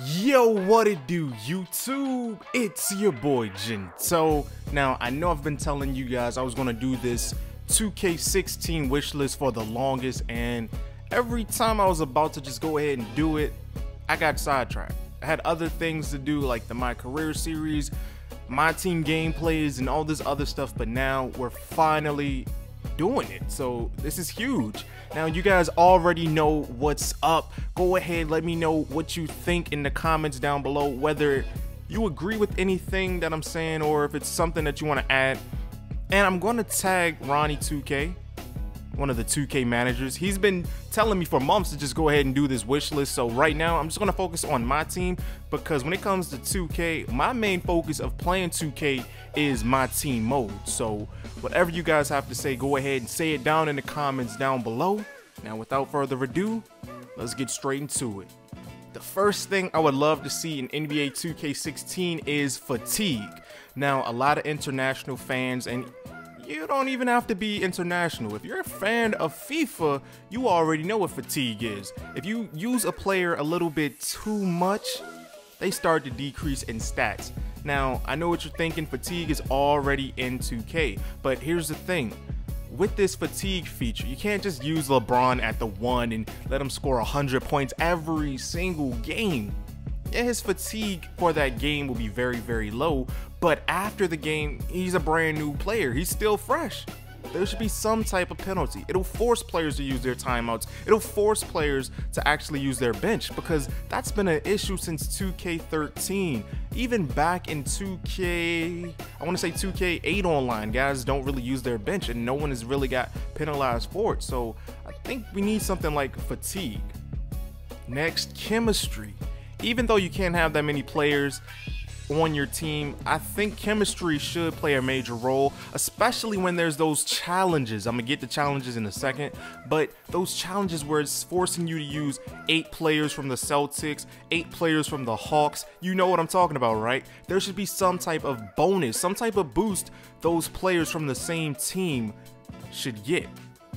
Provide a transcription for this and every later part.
Yo, what it do, YouTube? It's your boy Gento. Now, I know I've been telling you guys I was gonna do this 2K16 wishlist for the longest, and every time I was about to just go ahead and do it, I got sidetracked. I had other things to do, like the My Career series, MyTEAM gameplays, and all this other stuff, but now we're finally doing it, so this is huge. Now you guys already know what's up. Go ahead, let me know what you think in the comments down below, whether you agree with anything that I'm saying or if it's something that you want to add. And I'm going to tag Ronnie 2K, one of the 2K managers. He's been telling me for months to just go ahead and do this wish list. So right now I'm just going to focus on my team, because when it comes to 2K, my main focus of playing 2K is my team mode. So whatever you guys have to say, go ahead and say it down in the comments down below. Now without further ado, let's get straight into it. The first thing I would love to see in NBA 2K16 is fatigue. Now a lot of international fans, and you don't even have to be international. If you're a fan of FIFA, you already know what fatigue is. If you use a player a little bit too much, they start to decrease in stats. Now, I know what you're thinking, fatigue is already in 2K, but here's the thing. With this fatigue feature, you can't just use LeBron at the 1 and let him score 100 points every single game. Yeah, his fatigue for that game will be very, very low, but after the game, he's a brand new player. He's still fresh. There should be some type of penalty. It'll force players to use their timeouts. It'll force players to actually use their bench, because that's been an issue since 2K13. Even back in 2K, I want to say 2K8 online, guys don't really use their bench and no one has really got penalized for it. So I think we need something like fatigue. Next, chemistry. Even though you can't have that many players on your team, I think chemistry should play a major role, especially when there's those challenges. I'm gonna get to challenges in a second, but those challenges where it's forcing you to use 8 players from the Celtics, 8 players from the Hawks, you know what I'm talking about, right? There should be some type of bonus, some type of boost those players from the same team should get.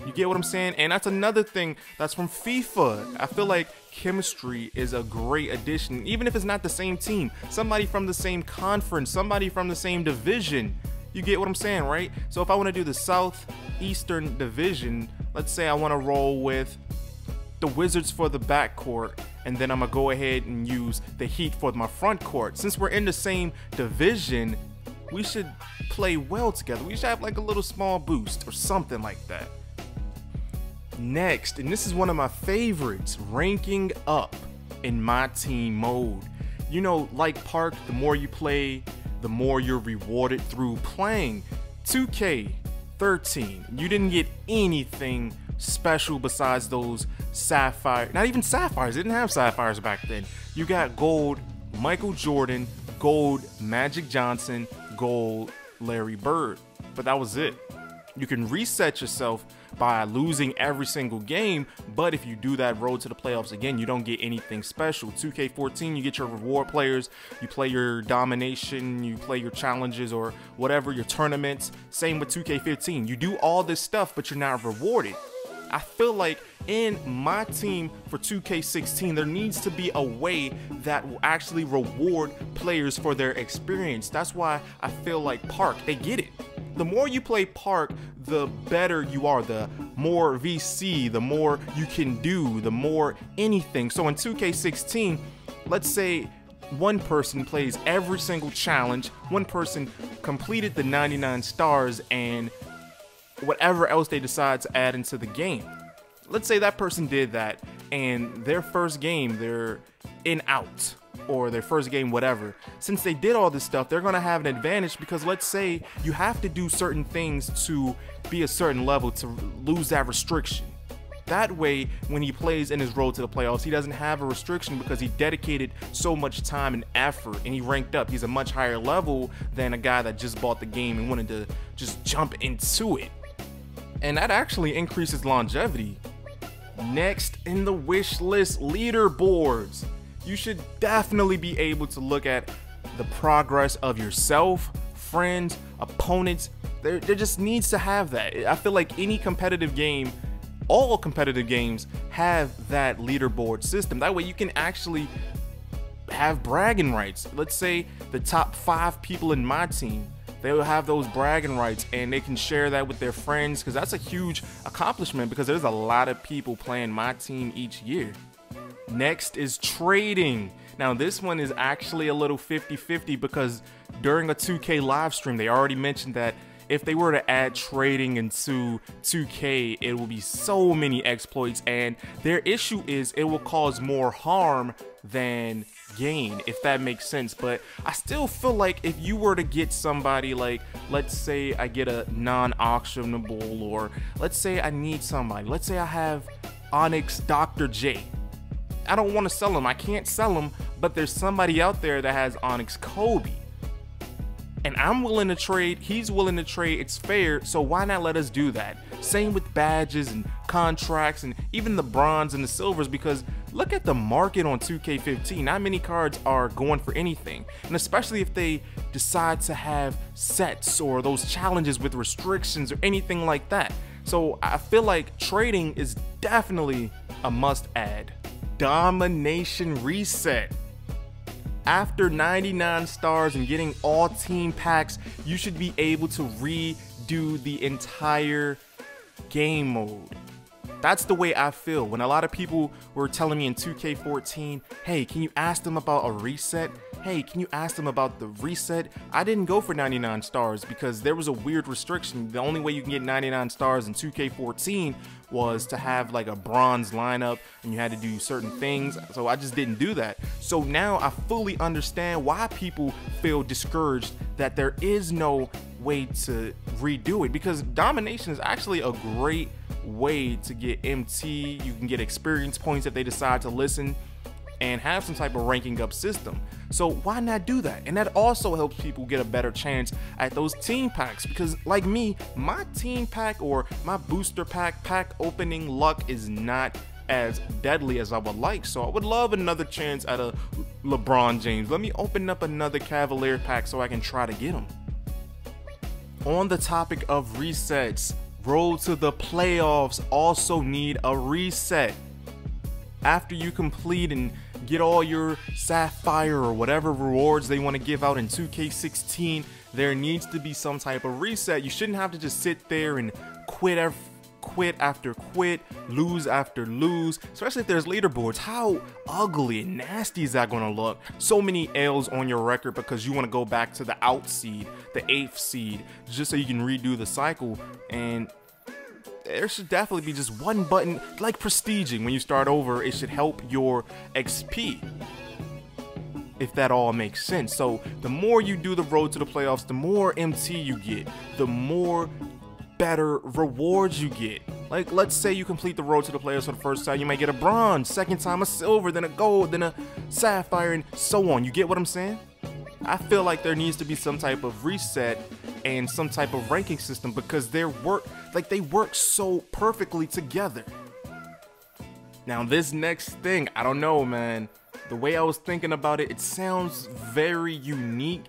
You get what I'm saying? And that's another thing that's from FIFA. I feel like chemistry is a great addition, even if it's not the same team, somebody from the same conference, somebody from the same division. You get what I'm saying, right? So if I want to do the Southeastern Division, let's say I want to roll with the Wizards for the backcourt, and then I'm gonna go ahead and use the Heat for my front court. Since we're in the same division, we should play well together. We should have like a little small boost or something like that. Next, and this is one of my favorites, ranking up in MyTEAM mode. You know, like Park, the more you play, the more you're rewarded through playing. 2K13, you didn't get anything special besides those sapphire, not even sapphires, didn't have sapphires back then. You got gold Michael Jordan, gold Magic Johnson, gold Larry Bird, but that was it. You can reset yourself by losing every single game, but if you do that road to the playoffs again, you don't get anything special. 2K14, you get your reward players, you play your domination, you play your challenges or whatever, your tournaments. Same with 2K15. You do all this stuff, but you're not rewarded. I feel like in my team for 2K16, there needs to be a way that will actually reward players for their experience. That's why I feel like Park, they get it. The more you play Park, the better you are, the more VC, the more you can do, the more anything. So in 2K16, let's say one person plays every single challenge, one person completed the 99 stars and whatever else they decide to add into the game. Let's say that person did that and their first game, they're in out, or their first game, whatever. Since they did all this stuff, they're gonna have an advantage, because let's say you have to do certain things to be a certain level to lose that restriction. That way, when he plays in his road to the playoffs, he doesn't have a restriction because he dedicated so much time and effort and he ranked up. He's a much higher level than a guy that just bought the game and wanted to just jump into it. And that actually increases longevity. Next in the wish list, leaderboards. You should definitely be able to look at the progress of yourself, friends, opponents. There just needs to have that. I feel like any competitive game, all competitive games have that leaderboard system. That way you can actually have bragging rights. Let's say the top 5 people in my team, they will have those bragging rights and they can share that with their friends, because that's a huge accomplishment because there's a lot of people playing my team each year. Next is trading. Now this one is actually a little 50-50 because during a 2K live stream, they already mentioned that if they were to add trading into 2K, it will be so many exploits, and their issue is it will cause more harm than gain, if that makes sense. But I still feel like if you were to get somebody, like, let's say I get a non-auctionable, or let's say I need somebody, let's say I have Onyx Dr. J. I don't want to sell him, I can't sell him, but there's somebody out there that has Onyx Kobe. And I'm willing to trade, he's willing to trade, it's fair, so why not let us do that? Same with badges and contracts and even the bronze and the silvers, because look at the market on 2K15. Not many cards are going for anything, and especially if they decide to have sets or those challenges with restrictions or anything like that. So I feel like trading is definitely a must add. Domination reset. After 99 stars and getting all team packs, you should be able to redo the entire game mode. That's the way I feel. When a lot of people were telling me in 2K14, hey, can you ask them about a reset? Hey, can you ask them about the reset? I didn't go for 99 stars because there was a weird restriction. The only way you can get 99 stars in 2K14 was to have like a bronze lineup and you had to do certain things. So I just didn't do that. So now I fully understand why people feel discouraged that there is no way to redo it, because domination is actually a great way to get MT. You can get experience points if they decide to listen and have some type of ranking up system. So why not do that? And that also helps people get a better chance at those team packs, because like me, my team pack or my booster pack opening luck is not as deadly as I would like. So I would love another chance at a LeBron James. Let me open up another Cavalier pack so I can try to get him. On the topic of resets, road to the playoffs also need a reset. After you complete and get all your Sapphire or whatever rewards they want to give out in 2K16, there needs to be some type of reset. You shouldn't have to just sit there and quit after quit, lose after lose, especially if there's leaderboards. How ugly and nasty is that going to look? So many L's on your record because you want to go back to the out seed, the 8th seed, just so you can redo the cycle. And there should definitely be just one button, like prestiging. When you start over, it should help your XP, if that all makes sense. So the more you do the road to the playoffs, the more MT you get, the more better rewards you get. Like, let's say you complete the road to the playoffs for the first time, you might get a bronze, second time a silver, then a gold, then a sapphire, and so on. You get what I'm saying? I feel like there needs to be some type of reset and some type of ranking system, because they work so perfectly together. Now this next thing, I don't know, man. The way I was thinking about it, it sounds very unique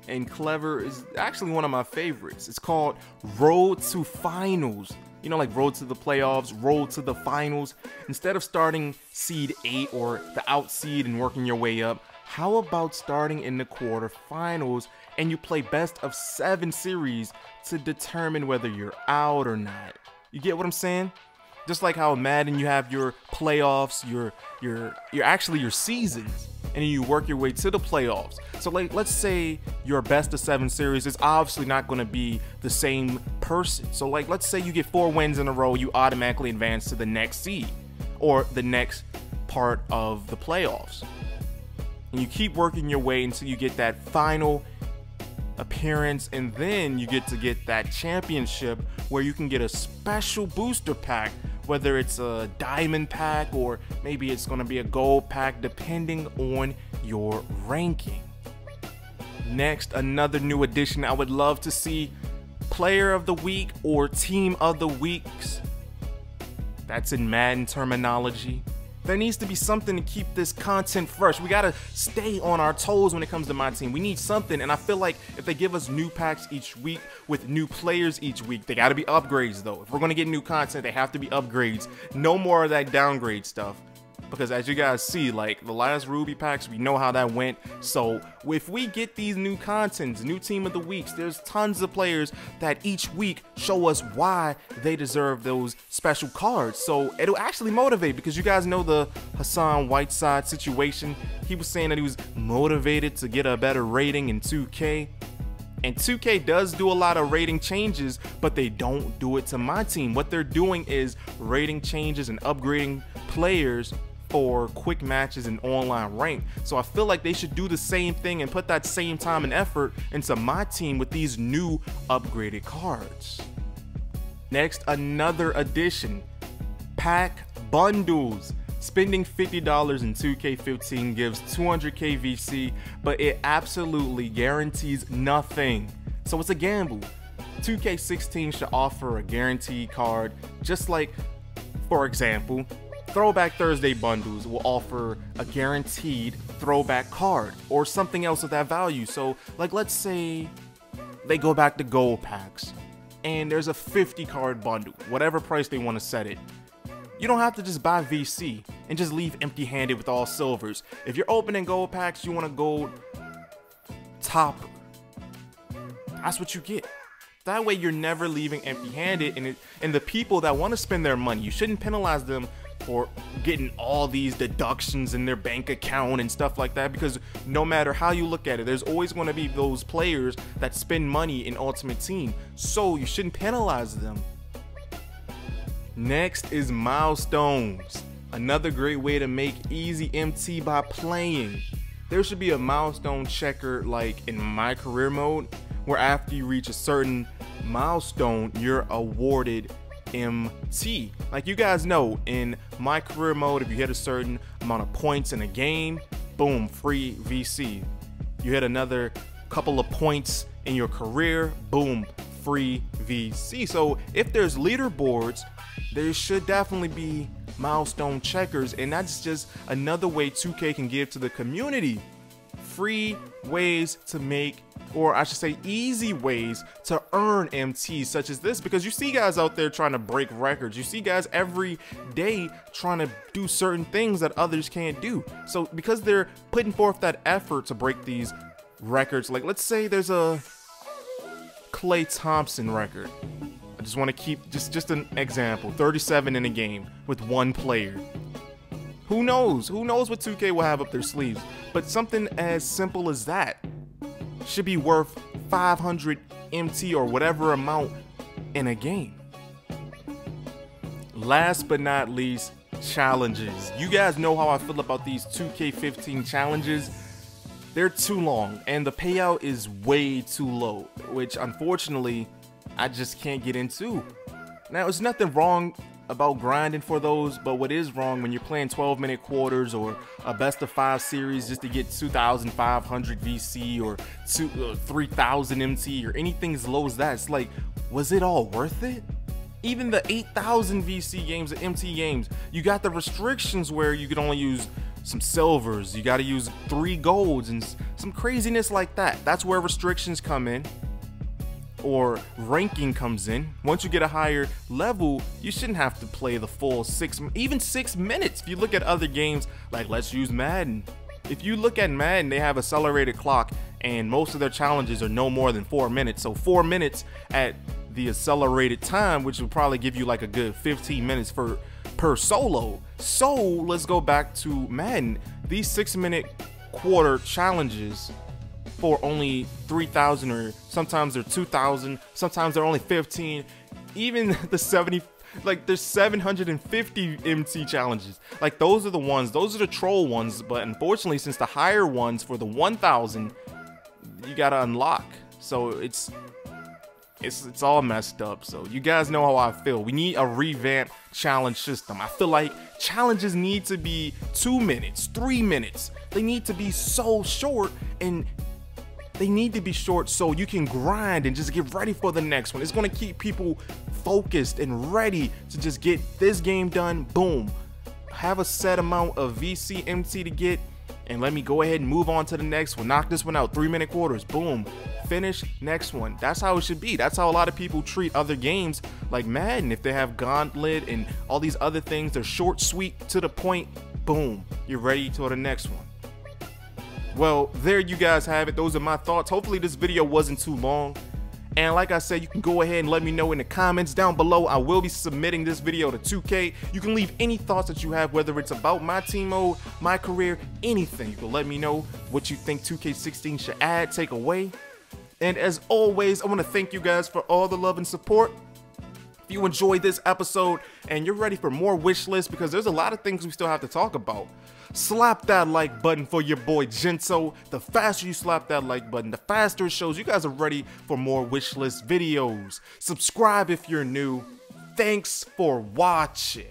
and clever. Is actually one of my favorites. It's called Road to Finals. You know, like road to the playoffs, road to the finals. Instead of starting seed 8 or the out seed and working your way up, how about starting in the quarterfinals and you play best of 7 series to determine whether you're out or not? You get what I'm saying? Just like how in Madden you have your playoffs, your seasons, and then you work your way to the playoffs. So like, let's say your best of 7 series is obviously not going to be the same person. So like, let's say you get 4 wins in a row, you automatically advance to the next seed or the next part of the playoffs. And you keep working your way until you get that final appearance, and then you get to get that championship where you can get a special booster pack, whether it's a diamond pack or maybe it's going to be a gold pack, depending on your ranking. Next, another new addition I would love to see: player of the week or team of the weeks. That's in Madden terminology. There needs to be something to keep this content fresh. We gotta stay on our toes when it comes to my team. We need something, and I feel like if they give us new packs each week with new players each week, they gotta be upgrades though. If we're gonna get new content, they have to be upgrades. No more of that downgrade stuff. because as you guys see, like the last Ruby packs, we know how that went. So if we get these new contents, new team of the weeks, there's tons of players that each week show us why they deserve those special cards. So it'll actually motivate, because you guys know the Hassan Whiteside situation. He was saying that he was motivated to get a better rating in 2K. And 2K does do a lot of rating changes, but they don't do it to my team. What they're doing is rating changes and upgrading players for quick matches and online rank. So I feel like they should do the same thing and put that same time and effort into my team with these new upgraded cards. Next, another addition, pack bundles. Spending $50 in 2K15 gives 200k VC, but it absolutely guarantees nothing. So it's a gamble. 2K16 should offer a guaranteed card, just like, for example, Throwback Thursday bundles will offer a guaranteed throwback card or something else of that value. So like, let's say they go back to gold packs and there's a 50 card bundle, whatever price they want to set it. You don't have to just buy VC and just leave empty-handed with all silvers. If you're opening gold packs, you want a gold topper. That's what you get. That way you're never leaving empty-handed, and the people that want to spend their money, you shouldn't penalize them for getting all these deductions in their bank account and stuff like that, because no matter how you look at it, there's always going to be those players that spend money in Ultimate Team, so you shouldn't penalize them. Next is milestones. Another great way to make easy MT by playing. There should be a milestone checker like in my career mode, where after you reach a certain milestone, you're awarded MT. Like you guys know, in my career mode, if you hit a certain amount of points in a game, boom, free VC. You hit another couple of points in your career, boom, free VC. So if there's leaderboards, there should definitely be milestone checkers, and that's just another way 2K can give to the community free ways to make, or I should say easy ways to earn MTs such as this, because you see guys out there trying to break records. You see guys every day trying to do certain things that others can't do. So because they're putting forth that effort to break these records, like let's say there's a Klay Thompson record. I just want to keep just an example, 37 in a game with one player. Who knows what 2K will have up their sleeves, but something as simple as that should be worth 500 MT or whatever amount in a game. Last but not least, challenges. You guys know how I feel about these 2K15 challenges. They're too long and the payout is way too low, which unfortunately I just can't get into. Now, there's nothing wrong about grinding for those, but what is wrong when you're playing 12-minute quarters or a best of 5 series just to get 2,500 VC or 3,000 MT or anything as low as that, it's like, was it all worth it? Even the 8,000 VC games, the MT games, you got the restrictions where you can only use some silvers, you got to use 3 golds and some craziness like that. That's where restrictions come in, or ranking comes in. Once you get a higher level, you shouldn't have to play the full 6 minutes. If you look at other games, like let's use Madden. If you look at Madden, they have accelerated clock and most of their challenges are no more than 4 minutes. So 4 minutes at the accelerated time, which will probably give you like a good 15 minutes per solo. So let's go back to Madden. These 6-minute quarter challenges for only 3,000, or sometimes they're 2,000, sometimes they're only 15. Even the 70, like there's 750 MT challenges. Like those are the ones, those are the troll ones. But unfortunately, since the higher ones for the 1,000, you gotta unlock. So it's all messed up. So you guys know how I feel. We need a revamped challenge system. I feel like challenges need to be 2 minutes, 3 minutes. They need to be so short, and they need to be short so you can grind and just get ready for the next one. It's going to keep people focused and ready to just get this game done. Boom. Have a set amount of VC MT to get, and let me go ahead and move on to the next one. Knock this one out, 3-minute quarters. Boom. Finish next one. That's how it should be. That's how a lot of people treat other games like Madden. If they have Gauntlet and all these other things, they're short, sweet, to the point. boom, you're ready for the next one. Well, there you guys have it. Those are my thoughts. Hopefully this video wasn't too long. And like I said, you can go ahead and let me know in the comments down below. I will be submitting this video to 2K. You can leave any thoughts that you have, whether it's about my team mode, my career, anything. You can let me know what you think 2K16 should add, take away. And as always, I want to thank you guys for all the love and support. If you enjoyed this episode and you're ready for more wish list, because there's a lot of things we still have to talk about, slap that like button for your boy Gento. The faster you slap that like button, the faster it shows you guys are ready for more wish list videos. Subscribe if you're new. Thanks for watching.